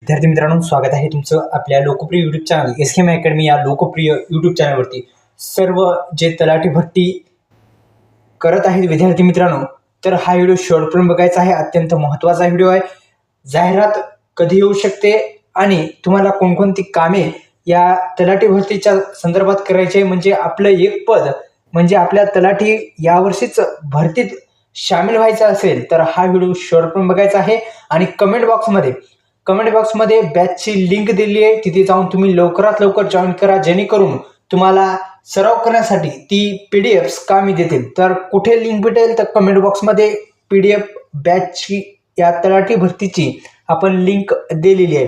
विद्यार्थी मित्रांनो, स्वागत आहे तुमचं आपल्या लोकप्रिय यूट्यूब चॅनल SKM अकॅडमी या लोकप्रिय यूट्यूब चॅनलवरती. सर्व जे तलाठी भरती करत आहेत विद्यार्थी मित्रांनो, तर हा व्हिडिओ शेवटपर्यंत बघायचा आहे. अत्यंत महत्त्वाचा व्हिडिओ आहे. जाहिरात कधी येऊ शकते आणि तुम्हाला कोणकोणती कामे या तलाठी भरतीच्या संदर्भात करायची आहे, म्हणजे आपलं एक पद म्हणजे आपल्या तलाठी यावर्षीच भरतीत सामील व्हायचं असेल तर हा व्हिडिओ शेवटपर्यंत बघायचा आहे. आणि कमेंट बॉक्समध्ये बॅचची लिंक दिली आहे, तिथे जाऊन तुम्ही लवकरात लवकर जॉईन करा, जेणेकरून तुम्हाला सराव करण्यासाठी ती PDF कामी देतील. तर कुठे लिंक भेटेल तर कमेंट बॉक्समध्ये PDF बॅचची या तलाठी भरतीची आपण लिंक दिलेली आहे.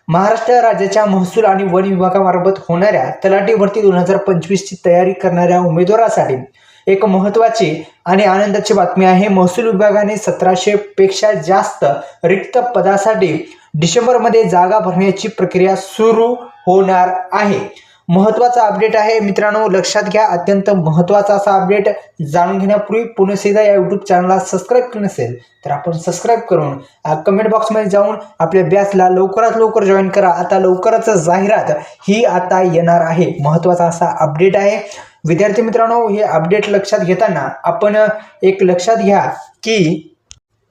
महाराष्ट्र राज्याच्या महसूल आणि वन विभागामार्फत होणाऱ्या तलाठी भरती 2025ची तयारी करणाऱ्या उमेदवारासाठी एक महत्त्वाची आणि आनंदाची बातमी आहे. महसूल विभागाने 1700 पेक्षा जास्त रिक्त पदासाठी डिसेंबरमध्ये जागा भरण्याची प्रक्रिया सुरू होणार आहे. महत्त्वाचा अपडेट आहे मित्रांनो, लक्षात घ्या. अत्यंत महत्त्वाचा असा अपडेट. जाणून घेण्यापूर्वी पुन्हा एकदा या यूट्यूब चॅनलला सबस्क्राईब केलं नसेल तर आपण सबस्क्राईब करून कमेंट बॉक्समध्ये जाऊन आपल्या बॅचला लवकरात लवकर जॉईन करा. आता लवकरच जाहिरात ही आता येणार आहे. महत्त्वाचा असा अपडेट आहे विद्यार्थी मित्रांनो. हे अपडेट लक्षात घेताना आपण एक लक्षात घ्या की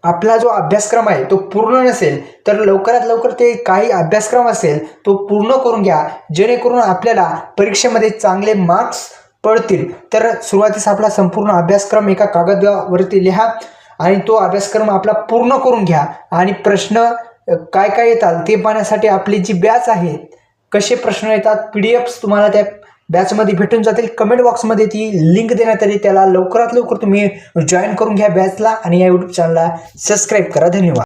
आपला जो अभ्यासक्रम आहे तो पूर्ण नसेल तर लवकरात लवकर ते काही अभ्यासक्रम असेल तो पूर्ण करून घ्या, जेणेकरून आपल्याला परीक्षेमध्ये चांगले मार्क्स पडतील. तर सुरुवातीस आपला संपूर्ण अभ्यासक्रम एका कागदावरती लिहा आणि तो अभ्यासक्रम आपला पूर्ण करून घ्या. आणि प्रश्न काय काय येतात ते पाहण्यासाठी आपली जी बॅच आहे, कसे प्रश्न येतात, PDFs तुम्हाला त्या बॅचमध्ये भेटून जातील. कमेंट बॉक्समध्ये ती लिंक देण्यात आली, त्याला लवकरात लवकर तुम्ही जॉईन करून घ्या बॅचला आणि या यूट्यूब चॅनलला सबस्क्राईब करा. धन्यवाद.